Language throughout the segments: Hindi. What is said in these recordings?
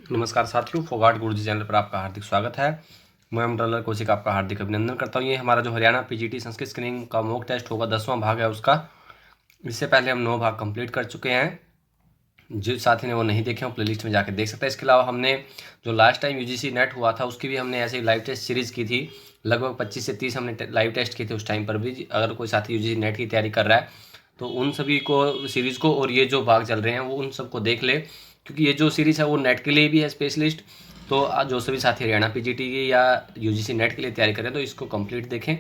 नमस्कार साथियों, फोगाट गुरुजी चैनल पर आपका हार्दिक स्वागत है। मैं डॉलर कोशिक आपका हार्दिक अभिनंदन करता हूँ। ये हमारा जो हरियाणा पीजीटी संस्कृत स्क्रीनिंग का मॉक टेस्ट होगा 10वां भाग है उसका। इससे पहले हम 9 भाग कंप्लीट कर चुके हैं। जिस साथी ने वो नहीं देखे वो प्लेलिस्ट में जाकर देख सकते हैं। इसके अलावा हमने जो लास्ट टाइम यूजीसी नेट हुआ था उसकी भी हमने ऐसे ही लाइव टेस्ट सीरीज़ की थी। लगभग 25 से 30 हमने लाइव टेस्ट किए थे उस टाइम पर भी। अगर कोई साथी यूजीसी नेट की तैयारी कर रहा है तो उन सभी को सीरीज़ को और ये जो भाग चल रहे हैं वो उन सबको देख ले, क्योंकि ये जो सीरीज़ है वो नेट के लिए भी है स्पेशलिस्ट। तो जो सभी साथी हरियाणा पीजीटी की या यूजीसी नेट के लिए तैयारी करें तो इसको कंप्लीट देखें।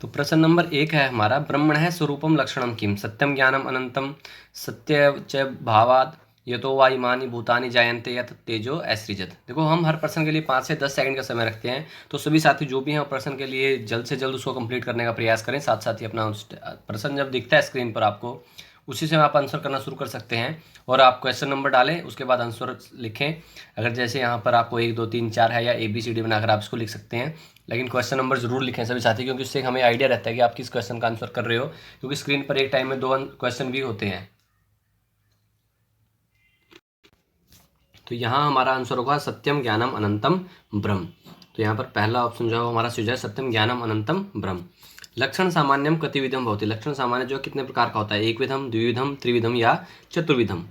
तो प्रश्न नंबर 1 है हमारा, ब्रह्मण है स्वरूपम लक्षणम किम सत्यम ज्ञानम अनंतम सत्य च भावाद यतो वा इमानी भूतानि जायन्ते यत तेजो ऐसृजत। देखो, हम हर प्रश्न के लिए 5 से 10 सेकंड का समय रखते हैं, तो सभी साथी जो भी हैं प्रश्न के लिए जल्द से जल्द उसको कंप्लीट करने का प्रयास करें। साथ साथ ही अपना प्रश्न जब दिखता है स्क्रीन पर आपको, उसी से आप आंसर करना शुरू कर सकते हैं और आप क्वेश्चन नंबर डालें, उसके बाद आंसर लिखें। अगर जैसे यहाँ पर आपको 1 2 3 4 है या ABCD बनाकर आप इसको लिख सकते हैं, लेकिन क्वेश्चन नंबर जरूर लिखें सभी साथी, क्योंकि उससे हमें आइडिया रहता है कि आप किस क्वेश्चन का आंसर कर रहे हो, क्योंकि स्क्रीन पर एक टाइम में 2 क्वेश्चन भी होते हैं। तो यहाँ हमारा आंसर होगा सत्यम ज्ञानम अनंतम ब्रह्म। तो यहाँ पर पहला ऑप्शन जो है हमारा सुझाव है सत्यम ज्ञानम अनंतम ब्रह्म। लक्षण सामान्यम कतिविधम भवति। लक्षण सामान्य जो कितने प्रकार का होता है, एक विधम, द्विविधम, त्रिविधम या चतुर्विधम।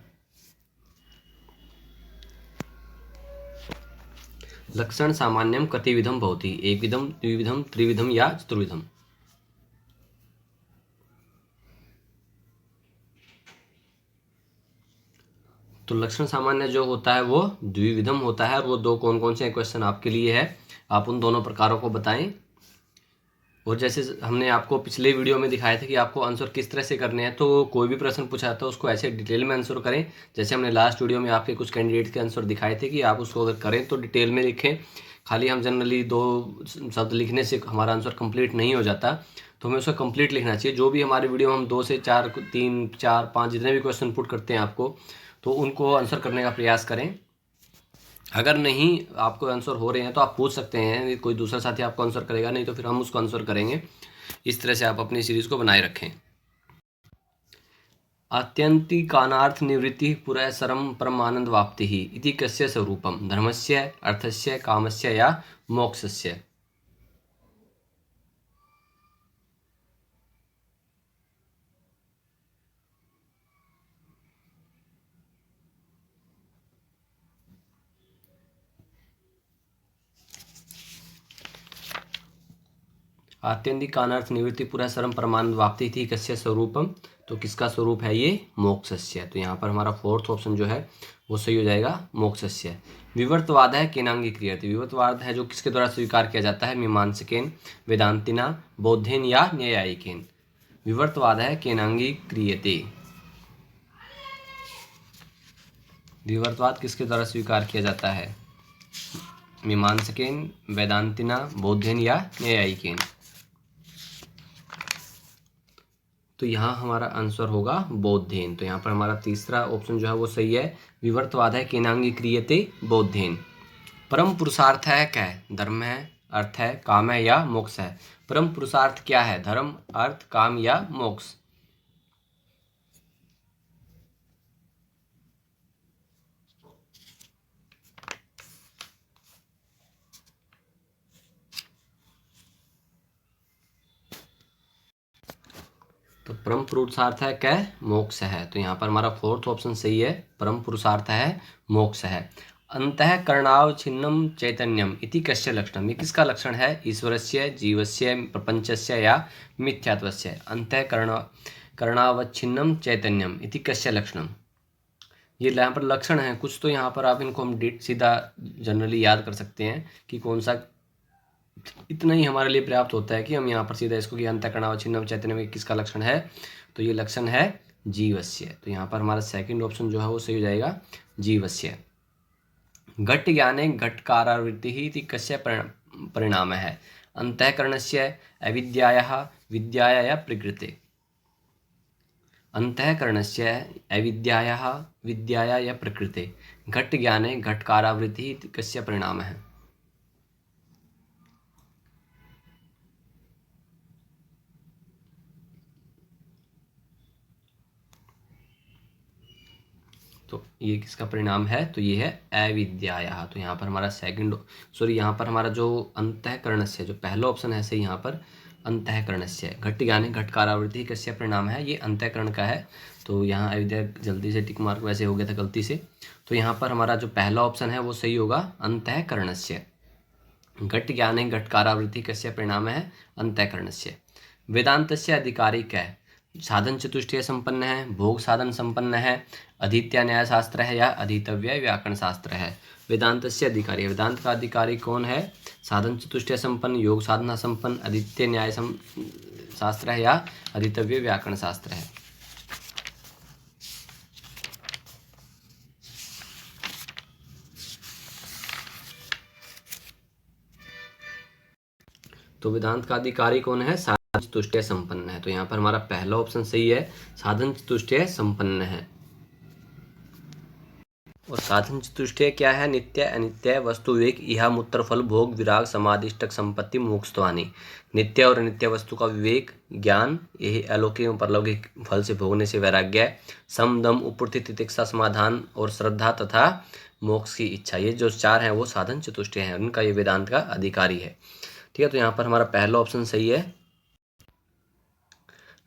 लक्षण सामान्यम कतिविधम भवति, एक विधम, द्विविधम, त्रिविधम या चतुर्विधम। तो लक्षण सामान्य जो होता है वो द्विविधम होता है। और वो दो कौन कौन से क्वेश्चन आपके लिए है, आप उन दोनों प्रकारों को बताएं। और जैसे हमने आपको पिछले वीडियो में दिखाया था कि आपको आंसर किस तरह से करने हैं, तो कोई भी प्रश्न पूछा था उसको ऐसे डिटेल में आंसर करें। जैसे हमने लास्ट वीडियो में आपके कुछ कैंडिडेट के आंसर दिखाए थे कि आप उसको अगर करें तो डिटेल में लिखें। खाली हम जनरली 2 शब्द लिखने से हमारा आंसर कंप्लीट नहीं हो जाता, तो हमें उसका कंप्लीट लिखना चाहिए। जो भी हमारे वीडियो में हम 2 से 4 3 4 5 जितने भी क्वेश्चन पुट करते हैं आपको, तो उनको आंसर करने का प्रयास करें। अगर नहीं आपको आंसर हो रहे हैं तो आप पूछ सकते हैं, कोई दूसरा साथी आपको आंसर करेगा, नहीं तो फिर हम उसको आंसर करेंगे। इस तरह से आप अपनी सीरीज को बनाए रखें। आत्यंतिकानार्थ निवृत्ति पुरःसरम परमानंद वाप्ति इति कस्य स्वरूपम, धर्मस्य, अर्थस्य, कामस्य या मोक्षस्य। आत्यंतिक कानार्थ निवृत्ति पुरःसरम परमानंद वाप्ति थी कस्य स्वरूपम, तो किसका स्वरूप है ये, मोक्षस्य। तो यहाँ पर हमारा फोर्थ ऑप्शन जो है वो सही हो जाएगा, मोक्षस्य। विवर्तवाद है केनांगी क्रियते। विवर्तवाद है जो किसके द्वारा स्वीकार किया जाता है, मीमांसकेन, वेदांतिना, बौद्धेन या न्यायिकेन। विवर्तवाद है केनांगी क्रियते। विवर्तवाद किसके द्वारा स्वीकार किया जाता है, मीमांसकेन, वेदांतिना, बौद्धेन या न्यायिकेन। तो यहाँ हमारा आंसर होगा बौद्धेन। तो यहाँ पर हमारा तीसरा ऑप्शन जो है वो सही है, विवर्तवाद है केनांगी क्रियते बौद्धेन। परम पुरुषार्थ है क्या है, धर्म है, अर्थ है, काम है या मोक्ष है। परम पुरुषार्थ क्या है, धर्म, अर्थ, काम या मोक्ष। तो परम पुरुषार्थ है क्या, मोक्ष है। तो यहाँ पर हमारा फोर्थ ऑप्शन सही है, परम पुरुषार्थ है मोक्ष है। अंतःकरणावच्छिन्नम चैतन्यम इति कस्य लक्षणम। ये किसका लक्षण है, ईश्वरस्य, जीवस्य, प्रपंचस्य या मिथ्यात्वस्य। अंतःकरणावच्छिन्नम चैतन्यम इति कस्य लक्षणम। ये यहाँ पर लक्षण है कुछ, तो यहाँ पर आप इनको हम सीधा जनरली याद कर सकते हैं कि कौन सा। इतना ही हमारे लिए पर्याप्त होता है कि हम यहाँ पर सीधा इसको कि अंतःकरणावच्छिन्नम चैतन्य में किसका लक्षण है, तो ये लक्षण है जीवस्य। तो यहाँ पर हमारा सेकंड ऑप्शन जो है वो सही हो जाएगा, जीवस्य। घट ज्ञाने घटकारावृत्ति ही कस्य परिणाम है, अंतःकरणस्य, अविद्यायाः, विद्याया या प्रकृते। अंतःकरणस्य, अविद्यायाः, विद्याया या प्रकृते। घट ज्ञाने घटकारावृत्ति कस्य परिणाम है। तो ये किसका परिणाम है? तो ये है अविद्यायाः। तो यहाँ पर हमारा यहाँ पर हमारा जो अंतःकरणस्य, जो पहला ऑप्शन है सही यहाँ पर अंतःकरणस्य, घट ज्ञाने घटकारावृत्ति कस्य परिणाम है, ये अंतःकरण का है। तो यहाँ अविद्या जल्दी से टिक मार्क वैसे हो गया था गलती से। तो यहाँ पर हमारा जो पहला ऑप्शन है वो सही होगा अंतःकरणस्य। घट ज्ञाने घटकारावृत्ति कस्य परिणाम है? अंतःकरणस्य। वेदांतस्य अधिकारी क्या है? साधन चतुष्टय संपन्न है, भोग साधन संपन्न है, अधीत्य न्याय शास्त्र है या अधीतव्य व्याकरण शास्त्र है। वेदांत से अधिकारी, वेदांत का अधिकारी कौन है? साधन चतुष्टय संपन्न, योग साधना संपन्न, अधीत्य न्याय शास्त्र है या अधीतव्य व्याकरण शास्त्र है। तो वेदांत का अधिकारी कौन है? साधन चतुष्टय संपन्न है। तो यहाँ पर हमारा पहला ऑप्शन सही है, साधन चतुष्टय संपन्न है। और साधन चतुष्टय क्या है? नित्य अनित्य वस्तु विवेक इहा मूत्र फल भोग विराग समाधिष्टक संपत्ति मोक्षत्वानि। नित्य और अनित्य वस्तु का विवेक, ज्ञान, यही अलौकिक एवं परलौकिक फल से भोगने से वैराग्य है, सम दम उपरति तितिक्षा समाधान और श्रद्धा तथा मोक्ष की इच्छा, ये जो चार हैं वो साधन चतुष्टय हैं, उनका ये वेदांत का अधिकारी है। ठीक है, तो यहाँ पर हमारा पहला ऑप्शन सही है।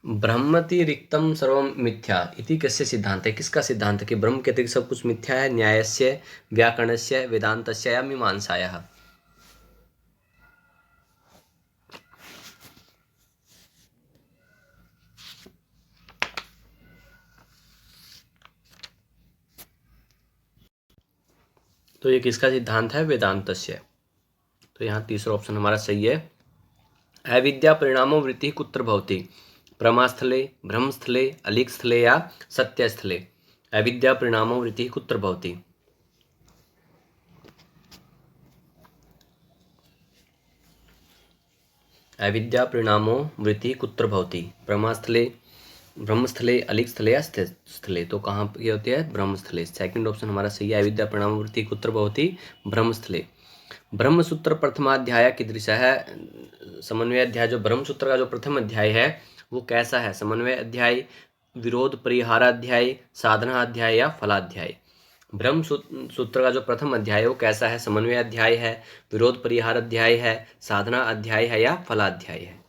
ब्रह्मतिरिक्तम सर्वम मिथ्या इति कस्य सिद्धांत है? किसका सिद्धांत है कि ब्रह्म के अतिरिक्त सब कुछ मिथ्या है? न्यायस्य, व्याकरणस्य, वेदांतस्य या मीमांसायाः? तो ये किसका सिद्धांत है? वेदांतस्य। तो यहाँ तीसरा ऑप्शन हमारा सही है। अविद्या परिणामो वृत्ति कुत्र भवति? प्रमास्थले, ब्रह्मस्थले, अलिखस्थले या सत्यस्थले? अविद्या परिणामो वृत्ति कुत्र भवति? अविद्या परिणामो वृत्ति कुत्र भवति? प्रमास्थले, ब्रह्मस्थले, अलिखस्थले या स्थले? तो कहाँ पे होती है? ब्रह्मस्थले। सेकंड ऑप्शन हमारा सही है, अविद्या परिणामो वृत्ति कुत्र भवति? ब्रह्मस्थले। ब्रह्मसूत्र प्रथमाध्याय कीदृश है? समन्वय अध्याय, जो ब्रह्मसूत्र का जो प्रथम अध्याय है वो कैसा है? समन्वय अध्याय, विरोध परिहाराध्याय, साधना अध्याय या फलाध्याय? ब्रह्म सूत्र का जो प्रथम अध्याय है वो कैसा है? समन्वय अध्याय है, विरोध परिहार अध्याय है, साधना अध्याय है या फलाध्याय है?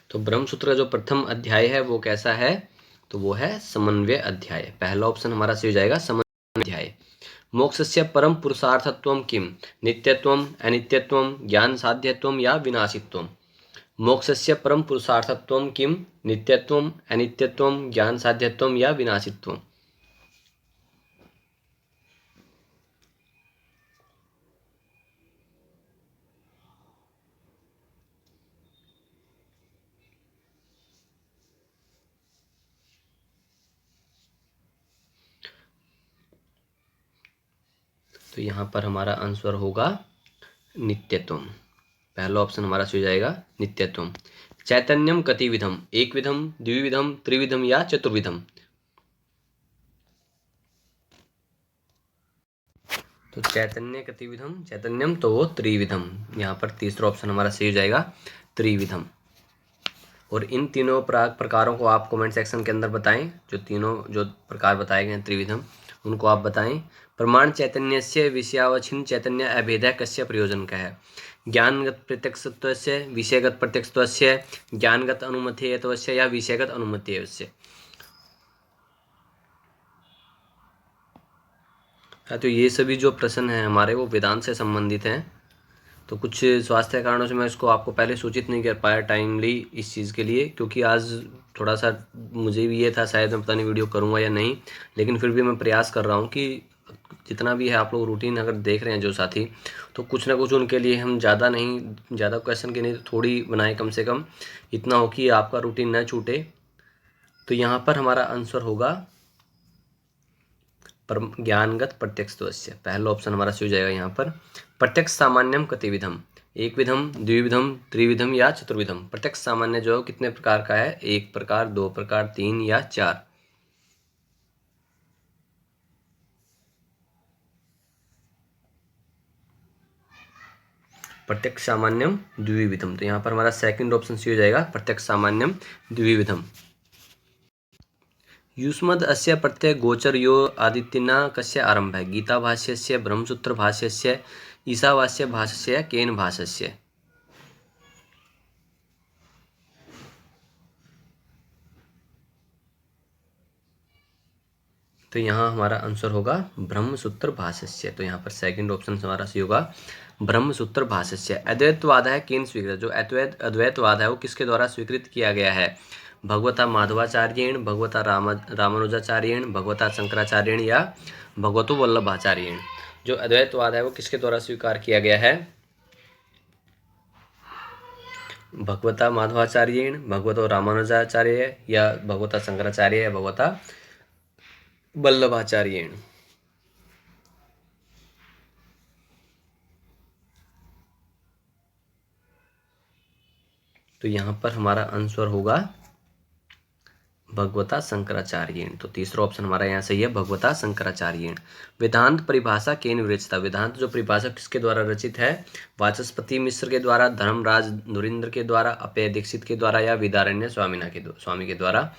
तो ब्रह्मसूत्र का जो प्रथम अध्याय है वो कैसा है? तो वो है समन्वय अध्याय। पहला ऑप्शन हमारा सही हो जाएगा, समन्वय अध्याय। मोक्षस्य परम पुरुषार्थत्वम किम? नित्यत्वम, अनित्यत्वम, ज्ञान साध्यत्वम या विनाशित्वम? मोक्षस्य परम पुरुषार्थत्वम किम? नित्यत्वम, अनित्यत्वम, ज्ञान साध्यत्वम या विनाशित्वम? तो यहाँ पर हमारा आंसर होगा नित्यत्वम। पहला ऑप्शन हमारा सही हो जाएगा, नित्यत्वम। चैतन्यम कतिविधम? एक विधम, द्विविधम, त्रिविधम या चतुर्विधम? तो चैतन्य कतिविधम, चैतन्यम तो वो त्रिविधम। यहाँ पर तीसरा ऑप्शन हमारा सही हो जाएगा, त्रिविधम। और इन तीनों प्रकारों को आप कमेंट सेक्शन के अंदर बताएं। जो तीनों जो प्रकार बताए गए हैं त्रिविधम, उनको आप बताएं। प्रमाण चैतन्य से विषयावच्छिन्न चैतन्य अभेद कस्य प्रयोजन का है? ज्ञानगत प्रत्यक्षत्व से, विषयगत प्रत्यक्षत्व से, ज्ञानगत अनुमतेयत्व से या विषयगत अनुमतेय से? तो ये सभी जो प्रश्न हैं हमारे वो वेदांत से संबंधित हैं। तो कुछ स्वास्थ्य कारणों से मैं इसको आपको पहले सूचित नहीं कर पाया टाइमली इस चीज़ के लिए, क्योंकि आज थोड़ा सा मुझे भी ये था शायद मैं पता नहीं वीडियो करूँगा या नहीं, लेकिन फिर भी मैं प्रयास कर रहा हूँ कि जितना भी है आप लोग रूटीन अगर देख रहे हैं जो साथी, तो कुछ ना कुछ उनके लिए हम ज़्यादा क्वेश्चन के नहीं तो थोड़ी बनाए, कम से कम इतना हो कि आपका रूटीन न छूटे। तो यहाँ पर हमारा आंसर होगा ज्ञानगत प्रत्यक्षत्वस्य। पहला ऑप्शन हमारा सही हो जाएगा यहाँ पर। प्रत्यक्ष सामान्यम कतिविधम? एक विधम, द्विविधम, त्रिविधम या चतुर्विधम? प्रत्यक्ष सामान्य जो कितने प्रकार का है? एक प्रकार, दो प्रकार, तीन या चार? प्रत्यक्ष सामान्यम द्विविधम। तो यहाँ पर हमारा सेकंड ऑप्शन सी हो जाएगा, प्रत्यक्ष सामान्यम द्विविधम। युष्मद् अस्य प्रत्यय गोचर यो आदित्यना कस्य आरंभ है? गीता भाष्यस्य, ब्रह्मसूत्र भाष्यस्य, ईशावास्य भाष्यस्य, केन भाष्यस्य? तो यहाँ हमारा आंसर होगा ब्रह्मसूत्र भाष्यस्य। तो यहाँ पर सेकंड ऑप्शन हमारा सही होगा, ब्रह्मसूत्र भाष्यस्य। अद्वैतवाद है केन स्वीकृत? जो अद्वैतवाद है वो किसके द्वारा स्वीकृत किया गया है? भगवता माधवाचार्येण, भगवता रामानुजाचार्येण, भगवता शंकराचार्येण या भगवतो वल्लभाचार्येण? जो अद्वैतवाद है वो किसके द्वारा स्वीकार किया गया है? भगवता माधवाचार्येण, भगवतो रामानुजाचार्य या भगवता शंकराचार्य या भगवता वल्लभाचार्येण? तो यहाँ पर हमारा आंसर होगा भगवता शंकराचार्येण। तो तीसरा ऑप्शन हमारा यहाँ सही है, भगवता शंकराचार्येण। वेदांत परिभाषा केन विरचिता? वेदांत जो परिभाषा किसके द्वारा रचित है? वाचस्पति मिश्र के द्वारा, धर्मराज धुरीन्द्र के द्वारा, अपेय दीक्षित के द्वारा या विद्यारण्य स्वामी के द्वारा?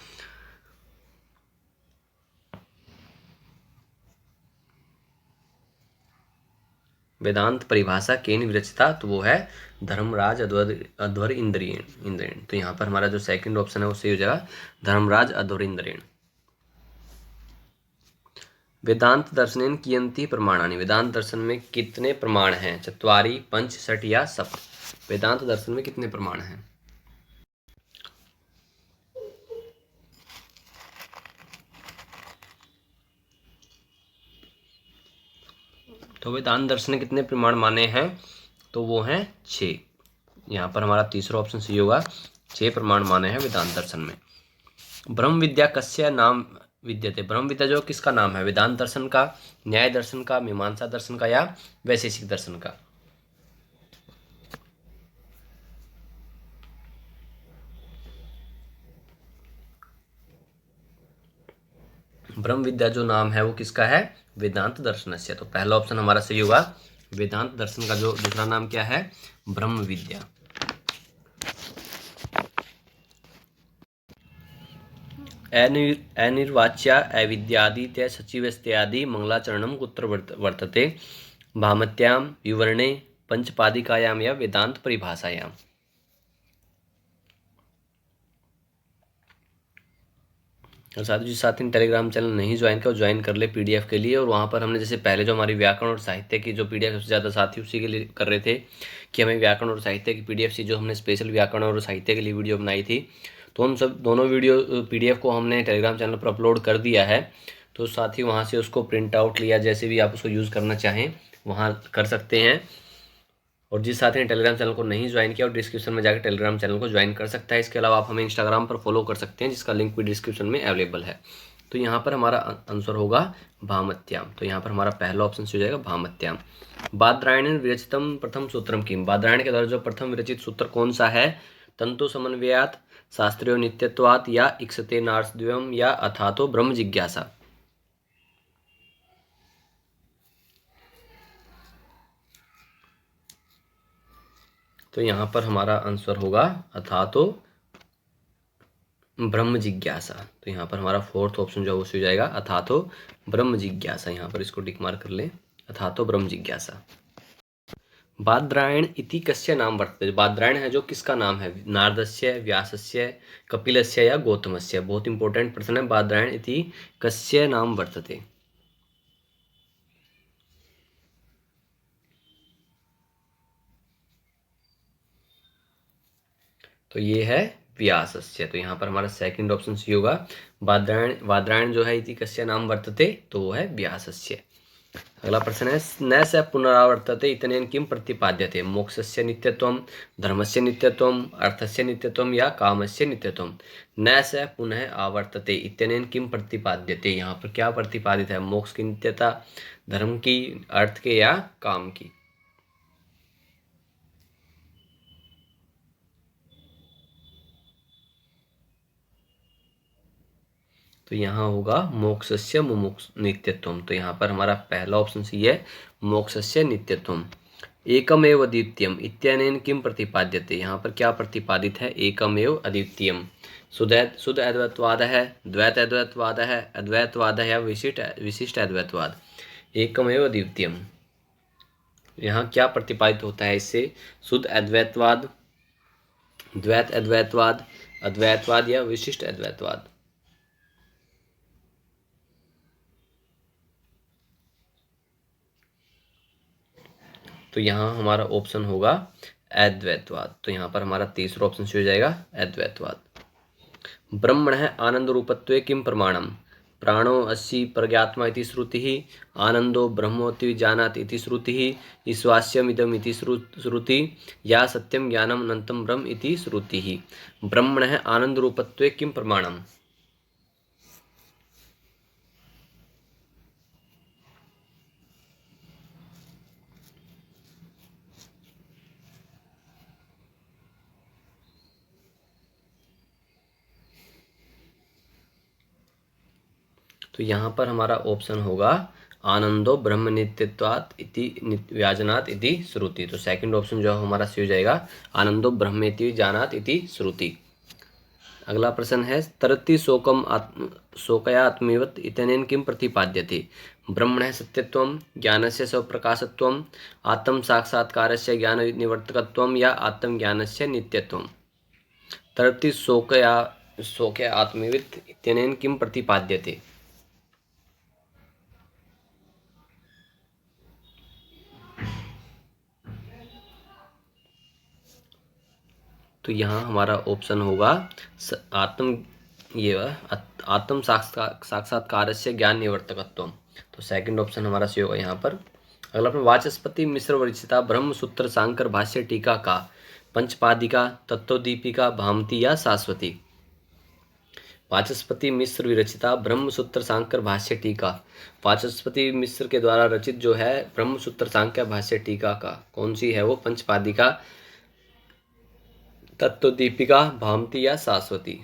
वेदांत परिभाषा केन विरचिता? तो वो है धर्मराज अध्वरीन्द्रेण। तो यहाँ पर हमारा जो सेकंड ऑप्शन है वो सही हो जाएगा, धर्मराज अध्वरीन्द्रेण। वेदांत दर्शनेन कियन्ति प्रमाणानि? वेदांत दर्शन में कितने प्रमाण हैं? चत्वारि, पंच, षट या सप्त? वेदांत दर्शन में कितने प्रमाण हैं? तो वेदांत दर्शन ने कितने प्रमाण माने हैं? तो वो हैं 6। यहाँ पर हमारा तीसरा ऑप्शन सही होगा, 6 प्रमाण माने हैं वेदांत दर्शन में। ब्रह्म विद्या कस्य नाम विद्यते? ब्रह्म विद्या जो किसका नाम है? वेदांत दर्शन का, न्याय दर्शन का, मीमांसा दर्शन का या वैशेषिक दर्शन का? ब्रह्म विद्या जो नाम है वो किसका है? वेदांत दर्शनस्य। तो पहला ऑप्शन हमारा सही होगा, वेदांत दर्शन का जो दूसरा नाम क्या है? ब्रह्म विद्या। अनिर्वाच्या अविद्यादि ते सचिवस्त्यादि मंगलाचरणम कुत्र वर्तते? भामत्यां, विवरणे, पंचपादिकायां या वेदांत परिभाषायां? और साथ ही टेलीग्राम चैनल नहीं ज्वाइन किया, ज्वाइन कर ले पीडीएफ के लिए। और वहाँ पर हमने जैसे पहले जो हमारी व्याकरण और साहित्य की जो पीडीएफ सबसे ज़्यादा साथी उसी के लिए कर रहे थे कि हमें व्याकरण और साहित्य की पीडीएफ से, जो हमने स्पेशल व्याकरण और साहित्य के लिए वीडियो बनाई थी, तो उन सब दोनों वीडियो पीडीएफ को हमने टेलीग्राम चैनल पर अपलोड कर दिया है। तो साथ ही वहाँ से उसको प्रिंट आउट लिया, जैसे भी आप उसको यूज़ करना चाहें वहाँ कर सकते हैं। और जिस साथी ने टेलीग्राम चैनल को नहीं ज्वाइन किया, और डिस्क्रिप्शन में जाकर टेलीग्राम चैनल को ज्वाइन कर सकता है। इसके अलावा आप हमें इंस्टाग्राम पर फॉलो कर सकते हैं, जिसका लिंक भी डिस्क्रिप्शन में अवेलेबल है। तो यहाँ पर हमारा आंसर होगा भामत्याम। तो यहाँ पर हमारा पहला ऑप्शन हो जाएगा भामत्याम। बादरायण विरचितम प्रथम सूत्रम किम? बादरायण के द्वारा जो प्रथम विरचित सूत्र कौन सा है? तंतु समन्वयात, शास्त्रीय नित्यत्वात् या इक्षते नार्सद्वयम या अथातो ब्रह्म जिज्ञासा? तो यहाँ पर हमारा आंसर होगा अथातो ब्रह्म जिज्ञासा। तो यहाँ पर हमारा फोर्थ ऑप्शन जो हो जाएगा अथातो ब्रह्म जिज्ञासा। यहाँ पर इसको टिक मार्क कर लें, अथातो ब्रह्म जिज्ञासा। बादरायण इति कस्य नाम वर्तते? बादरायण है जो किसका नाम है? नारदस्य, व्यासस्य, कपिलस्य या गौतमस्य? बहुत इंपॉर्टेंट प्रश्न है। बादरायण इति कस्य नाम वर्तते? तो ये है व्यासस्य। तो यहाँ पर हमारा सेकंड ऑप्शन सी होगा, बादरायण जो है इति कस्य नाम वर्तते? तो वो है व्यासस्य। अगला प्रश्न है, न स पुनरावर्तते इत्यनेन किम प्रतिपाद्यते? मोक्षस्य नित्यत्वम, धर्मस्य नित्यत्वम, अर्थस्य नित्यत्वम या कामस्य नित्यत्वम? न स पुनः आवर्तते इत्यनेन किम प्रतिपाद्यते? यहाँ पर क्या प्रतिपादित है? मोक्ष की नित्यता, धर्म की, अर्थ के या काम की? तो यहाँ होगा मोक्षस्य मुमुक्ष नित्यत्वम। तो यहाँ पर हमारा पहला ऑप्शन सी है, मोक्षस्य नित्यत्वम। एकमेव अद्वितीयम इत्यनेन किम प्रतिपाद्यते, यहाँ पर क्या प्रतिपादित है, एकमेव अद्वितीयम। शुद्ध अद्वैतवाद है, द्वैत अद्वैतवाद है, अद्वैतवाद है या विशिष्ट अद्वैतवाद। एकमेव अद्वितीयम, यहाँ क्या प्रतिपादित होता है इससे, शुद्ध अद्वैतवाद, द्वैत अद्वैतवाद, अद्वैतवाद या विशिष्ट अद्वैतवाद। तो यहाँ हमारा ऑप्शन होगा अद्वैतवाद। तो यहाँ पर हमारा तीसरा ऑप्शन हो जाएगा अद्वैतवाद। ब्रह्मण है आनंद रूपत्वे किम प्रमाणम, प्राणो अस्सी प्रज्ञात्मा इति श्रुतिः, आनंदो ब्रह्मोति जानाति इति श्रुतिः, ईश्वास्यम इदम इति श्रुति, या सत्यम ज्ञानम अनंतम ब्रह्म इति श्रुतिः। ब्रह्मण है आनंद रूपत्वे किम प्रमाणम। तो यहाँ पर हमारा ऑप्शन होगा आनंदो ब्रह्म नित्यत्वात् इति व्याजनात् इति श्रुति। तो सेकंड ऑप्शन जो हमारा सही हो जाएगा, आनंदो ब्रह्मेति जानात् इति श्रुति। अगला प्रश्न है, तरति शोकया आत्मैवत इत्यनेन किम प्रतिपाद्यते, ब्रह्मणः सत्यत्वं, ज्ञानस्य स्वप्रकाशत्वं, आत्म साक्षात्कारस्य ज्ञान निवर्तकत्वं या आत्मज्ञानस्य नित्यत्वं। तरति शोकया आत्मैवत इत्यनेन किम प्रतिपाद्यते। तो यहाँ हमारा ऑप्शन होगा आत्म साक्षात्कार से ज्ञान निवर्तकत्व। तो सेकंड ऑप्शन हमारा सही होगा यहाँ पर। अगला प्रश्न, वाचस्पति मिश्र विरचिता ब्रह्म सूत्र सांकर भाष्य टीका का पंचपादिका, तत्वदीपिका, भामती या शाश्वती। वाचस्पति मिश्र विरचिता ब्रह्म सूत्र सांकर भाष्य टीका, वाचस्पति मिश्र के द्वारा रचित जो है ब्रह्म सूत्र सांकर भाष्य टीका का कौन सी है वो, पंचपादिका, तत्वदीपिका, भामती या शाश्वती।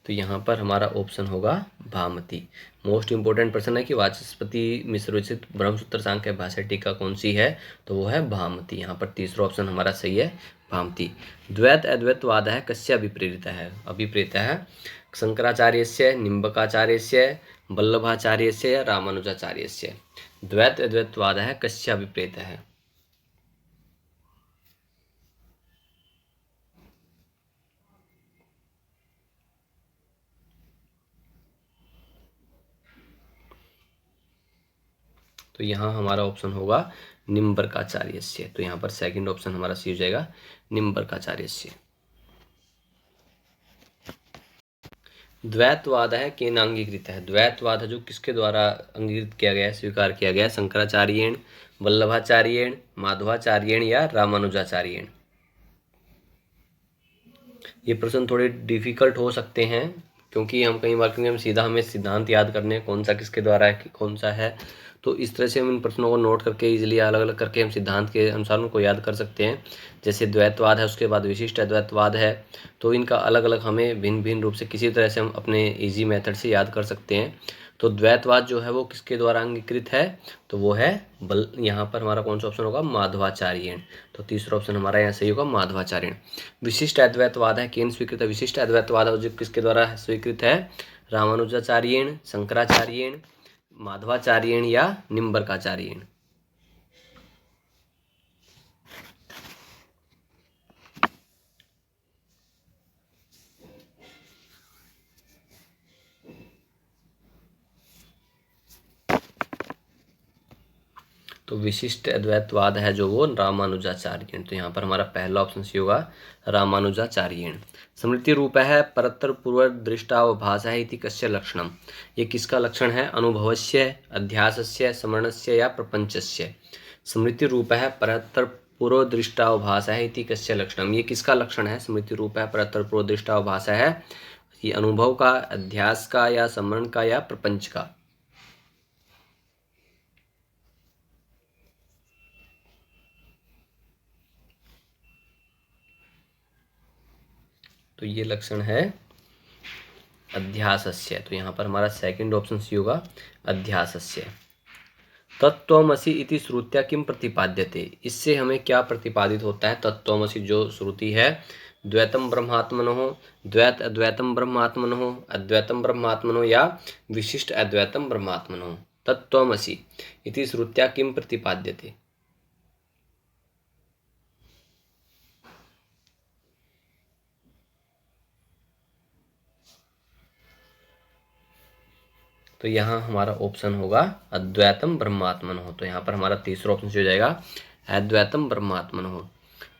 तो यहाँ पर हमारा ऑप्शन होगा भामती। मोस्ट इंपोर्टेंट प्रश्न है कि वाचस्पति मिश्र विरचित ब्रह्मसूत्र सांख्य भाष्य टीका कौन सी है, तो वो है भामती। यहाँ पर तीसरा ऑप्शन हमारा सही है, भामती। द्वैत अद्वैतवाद है कस्य अभिप्रेरित है, अभिप्रेत है शंकराचार्यस्य, निम्बकाचार्यस्य, वल्लभाचार्यस्य या रामानुजाचार्यस्य। द्वैत अद्वैतवाद है कस्य अभिप्रेत है। तो यहाँ हमारा ऑप्शन होगा निम्बकाचार्यस्य। तो यहाँ पर सेकंड ऑप्शन हमारा सही हो जाएगा, निम्बकाचार्यस्य। द्वैतवाद है केन अंगीकृत है, द्वैतवाद है जो किसके द्वारा अंगीकृत किया गया है, स्वीकार किया गया है, शंकराचार्येण, वल्लभाचार्येण, माधवाचार्येण या रामानुजाचार्येण। ये प्रश्न थोड़े डिफिकल्ट हो सकते हैं क्योंकि हम कई बार क्योंकि हम सीधा हमें सिद्धांत याद करने हैं कौन सा किसके द्वारा है कौन सा है, तो इस तरह से हम इन प्रश्नों को नोट करके इजीली अलग अलग करके हम सिद्धांत के अनुसार उनको याद कर सकते हैं। जैसे द्वैतवाद है, उसके बाद विशिष्ट अद्वैतवाद है, तो इनका अलग अलग हमें भिन्न भिन्न रूप से किसी तरह से हम अपने इजी मेथड से याद कर सकते हैं। तो द्वैतवाद जो है वो किसके द्वारा अंगीकृत है, तो वो है यहाँ पर हमारा कौन सा ऑप्शन होगा, माधवाचार्येण। तो तीसरा ऑप्शन हमारा यहाँ सही होगा, माधवाचार्येण। विशिष्ट अद्वैतवाद है केन स्वीकृत है, विशिष्ट अद्वैतवाद है जो किसके द्वारा स्वीकृत है, रामानुजाचार्येण, शंकराचार्येण, माधवाचार्येण या निम्बकाचार्येण। तो विशिष्ट अद्वैतवाद है जो वो रामानुजाचार्येण। तो यहाँ पर हमारा पहला ऑप्शन सही होगा, रामानुजाचार्येण। स्मृति रूप है परत्र पूर्व दृष्टावभासः इति कस्य लक्षणम, ये किसका लक्षण है, अनुभवस्य, अध्यासस्य, स्मरणस्य या प्रपंचस्य। स्मृति रूप है परत्र पूर्व दृष्टावभासः इति कस्य लक्षणम, ये किसका लक्षण है, स्मृति रूप है परत्र पूर्व दृष्टावभासः है, ये अनुभव का, अध्यास का या स्मरण का या प्रपंच का। तो ये लक्षण है अध्यासस्य। तो यहाँ पर हमारा सेकंड ऑप्शन सी होगा, अध्यासस्य। तत्त्वमसि इति श्रुत्या किम प्रतिपाद्यते, इससे हमें क्या प्रतिपादित होता है। तत्त्वमसि जो श्रुति है, द्वैतम ब्रह्मात्मनोः, द्वैत अद्वैतम ब्रह्मात्मनोः, अद्वैतम ब्रह्मात्मनोः या विशिष्ट अद्वैतम ब्रह्मात्मनोः। तत्त्वमसि इति श्रुत्या किम प्रतिपाद्यते। तो यहाँ हमारा ऑप्शन होगा अद्वैतम ब्रह्मात्मनोः। तो यहाँ पर हमारा तीसरा ऑप्शन हो जाएगा अद्वैतम ब्रह्मात्मनोः।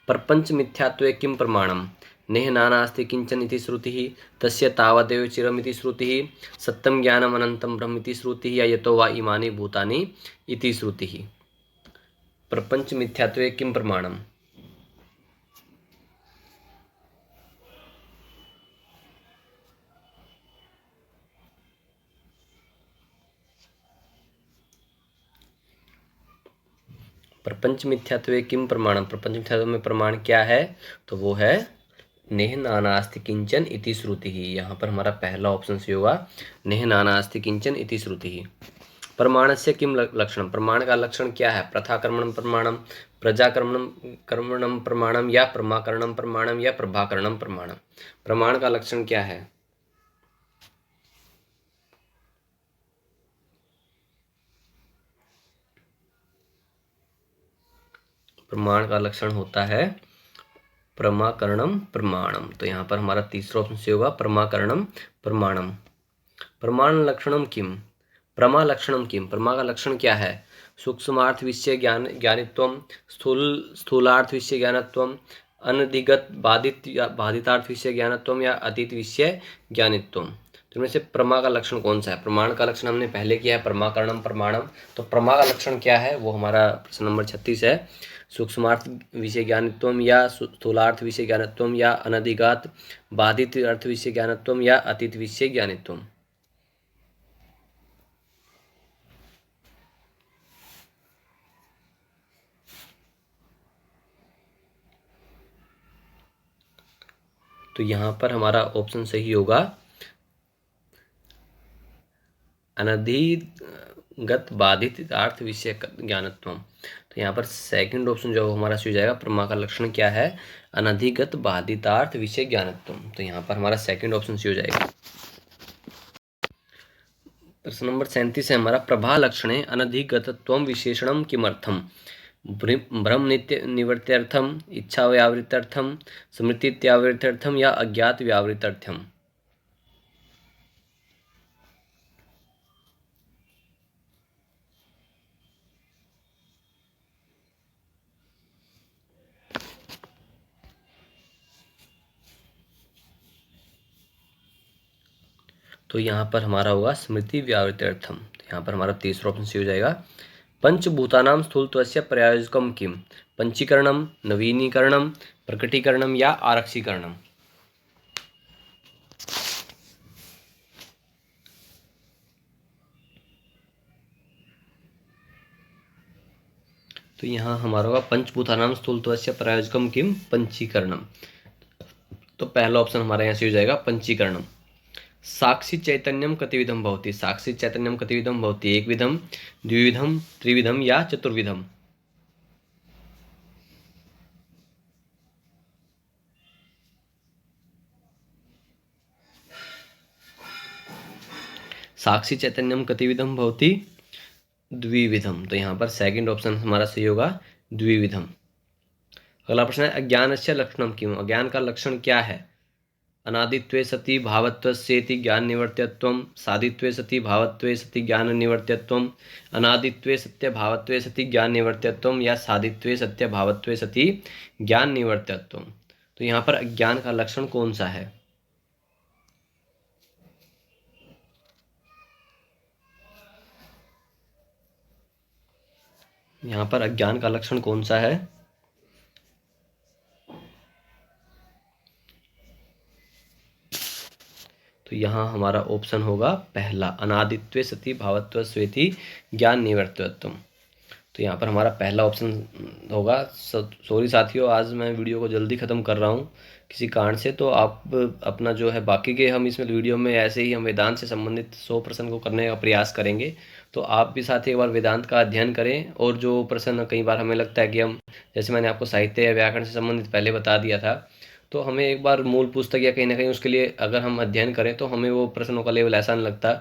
प्रपंच मिथ्यात्वे किम प्रमाणम, नेह नानास्ति किंचन इति श्रुतिः, तस्य तावदेव चिरम इति श्रुतिः, सत्यम ज्ञानम अनंतम ब्रह्म इति श्रुतिः, या यतो वा इमानि भूतानि इति श्रुतिः। प्रपंच मिथ्यात्वे किम प्रमाणम। प्रपंच मिथ्यात्वे किम प्रमाणम, प्रपंच मिथ्यात्व में प्रमाण क्या है, तो वो है नेह नानास्ति किंचन इति श्रुतिः। यहाँ पर हमारा पहला ऑप्शन सी होगा, नेह नानास्ति किंचन इति श्रुतिः। प्रमाणस्य किम लक्षणम, प्रमाण का लक्षण क्या है। प्रथाकर्मणम प्रमाणम, प्रजाकर्मणम कर्मणम प्रमाणम, या प्रमाकरणम प्रमाणम, या प्रभाकरणम प्रमाणम। प्रमाण का लक्षण क्या है। प्रमाण का लक्षण होता है प्रमाकरणम प्रमाणम। तो यहाँ पर हमारा तीसरा ऑप्शन से होगा प्रमाकरणम प्रमाणम। प्रमाण लक्षणम किम, प्रमा लक्षणम किम, प्रमा का लक्षण क्या है। सूक्ष्मार्थ विषय ज्ञानित्वम, स्थूलार्थ विषय ज्ञानत्वम, अनधिगत बाधितार्थ विषय ज्ञानत्वम, या अतीत विषय ज्ञानित्वम। तो इनमें से प्रमा का लक्षण कौन सा है। प्रमाण का लक्षण हमने पहले किया है प्रमाकरणम प्रमाणम। तो प्रमा का लक्षण क्या है, वो हमारा प्रश्न नंबर 36 है। सूक्ष्मार्थ विषय ज्ञानत्वम, या स्थूलार्थ विषय ज्ञानत्वम, या अनधिगत बाधित अर्थ विषय ज्ञानत्वम, या अतीत विषय ज्ञानित्वम। तो यहाँ पर हमारा ऑप्शन सही होगा अनधिगत बाधित अर्थ विषय ज्ञानत्वम। तो यहाँ पर सेकंड ऑप्शन जो हमारा सही हो जाएगा, प्रमा का लक्षण क्या है, अनधिगत बाधितार्थ विषय ज्ञानत्वम। तो यहाँ पर हमारा सेकंड ऑप्शन सही हो जाएगा। प्रश्न नंबर 37 है हमारा, प्रभा लक्षणे अनधिगतत्वम विशेषणम किमर्थम, भ्रम नित्य निवृत्त्यर्थम, इच्छा व्यावृत्त्यर्थम, स्मृति त्यावृत्त्यर्थम, या अज्ञात व्यावृत्त्यर्थम। तो यहाँ पर हमारा होगा स्मृति व्यावृत्त्यर्थम। तो यहाँ पर हमारा तीसरा ऑप्शन सही हो जाएगा। पंचभूतानां स्थूलत्वस्य प्रयोजकम किम, पंचीकरणम, नवीनीकरणम, प्रकटीकरणम, या आरक्षीकरणम। तो यहाँ हमारा होगा पंचभूतानां स्थूलत्वस्य प्रयोजकम किम, पंचीकरणम। तो पहला ऑप्शन हमारा यहाँ से हो जाएगा पंचीकरणम। साक्षी चैतन्यम कतिविधम भवति, साक्षी चैतन्यम कतिविधम भवति, एक विधम, द्विविधम, त्रिविधम, या चतुर्विधम। साक्षी चैतन्यम कतिविधम भवति, द्विविधम। तो यहाँ पर सेकंड ऑप्शन हमारा सही होगा, द्विविधम। अगला प्रश्न है, अज्ञानस्य लक्षणम किम, अज्ञान का लक्षण क्या है। अनादित्वे सति भावत्वस्येति ज्ञान निवर्त्यत्वम, सादित्वे सति भावत्वे सति ज्ञान निवर्त्यत्वम, अनादित्वे सत्य भावत्वे सति ज्ञान निवर्त्यत्वम, या सादित्वे सत्य भावत्वे सति ज्ञान निवर्त्यत्वम। तो यहाँ पर अज्ञान का लक्षण कौन सा है। यहाँ पर अज्ञान का लक्षण कौन सा है। तो यहाँ हमारा ऑप्शन होगा पहला, अनादित्वे सति भावत्व स्वेति ज्ञान निवर्त्यत्वम। तो यहाँ पर हमारा पहला ऑप्शन होगा। सॉरी साथियों, आज मैं वीडियो को जल्दी ख़त्म कर रहा हूँ किसी कारण से, तो आप अपना जो है बाकी के हम इसमें वीडियो में ऐसे ही हम वेदांत से संबंधित 100% को करने का प्रयास करेंगे। तो आप भी साथ ही एक बार वेदांत का अध्ययन करें। और जो प्रश्न कई बार हमें लगता है कि हम, जैसे मैंने आपको साहित्य या व्याकरण से संबंधित पहले बता दिया था, तो हमें एक बार मूल पुस्तक या कहीं ना कहीं उसके लिए अगर हम अध्ययन करें तो हमें वो प्रश्नों का लेवल ऐसा नहीं लगता।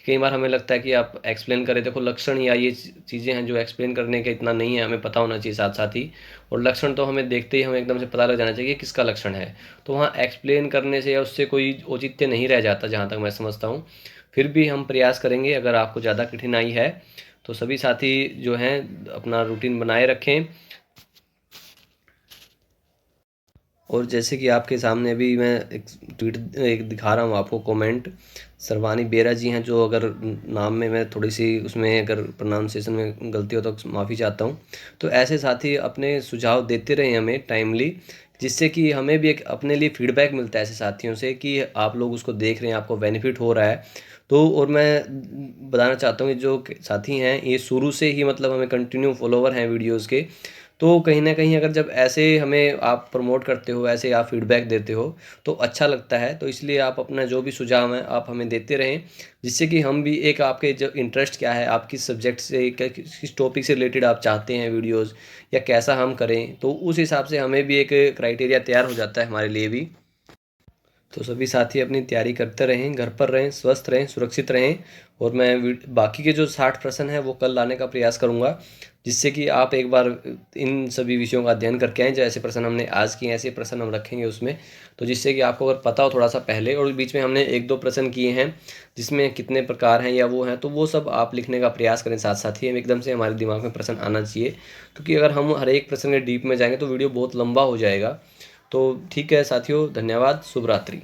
कई बार हमें लगता है कि आप एक्सप्लेन करें, देखो लक्षण या ये चीज़ें हैं जो एक्सप्लेन करने का इतना नहीं है, हमें पता होना चाहिए साथ साथ ही। और लक्षण तो हमें देखते ही हमें एकदम से पता लग जाना चाहिए किसका लक्षण है। तो वहाँ एक्सप्लेन करने से या उससे कोई औचित्य नहीं रह जाता जहाँ तक मैं समझता हूँ। फिर भी हम प्रयास करेंगे। अगर आपको ज़्यादा कठिनाई है तो सभी साथी जो हैं अपना रूटीन बनाए रखें। और जैसे कि आपके सामने अभी मैं एक ट्वीट एक दिखा रहा हूँ आपको कमेंट, सरवानी बेरा जी हैं, जो अगर नाम में मैं थोड़ी सी उसमें अगर प्रोनाउंसिएशन में गलती हो तो माफ़ी चाहता हूँ। तो ऐसे साथी अपने सुझाव देते रहें हमें टाइमली, जिससे कि हमें भी एक अपने लिए फीडबैक मिलता है ऐसे साथियों से कि आप लोग उसको देख रहे हैं, आपको बेनिफिट हो रहा है। तो और मैं बताना चाहता हूँ कि जो साथी हैं ये शुरू से ही मतलब हमें कंटिन्यू फॉलोवर हैं वीडियोज़ के। तो कहीं न कहीं अगर जब ऐसे हमें आप प्रमोट करते हो, ऐसे आप फीडबैक देते हो, तो अच्छा लगता है। तो इसलिए आप अपना जो भी सुझाव हैं आप हमें देते रहें, जिससे कि हम भी एक आपके जो इंटरेस्ट क्या है, आप किस सब्जेक्ट से किस टॉपिक से रिलेटेड आप चाहते हैं वीडियोज़, या कैसा हम करें, तो उस हिसाब से हमें भी एक क्राइटेरिया तैयार हो जाता है हमारे लिए भी। तो सभी साथी अपनी तैयारी करते रहें, घर पर रहें, स्वस्थ रहें, सुरक्षित रहें। और मैं बाकी के जो 60 प्रश्न हैं वो कल लाने का प्रयास करूंगा, जिससे कि आप एक बार इन सभी विषयों का अध्ययन करके आएँ। जैसे प्रश्न हमने आज किए ऐसे प्रश्न हम रखेंगे उसमें, तो जिससे कि आपको अगर पता हो थोड़ा सा पहले, और बीच में हमने 1-2 प्रश्न किए हैं जिसमें कितने प्रकार हैं या वो हैं, तो वो सब आप लिखने का प्रयास करें साथ साथ ही। हम एकदम से हमारे दिमाग में प्रश्न आना चाहिए, क्योंकि अगर हम हर एक प्रश्न के डीप में जाएंगे तो वीडियो बहुत लंबा हो जाएगा। तो ठीक है साथियों, धन्यवाद, शुभ रात्रि।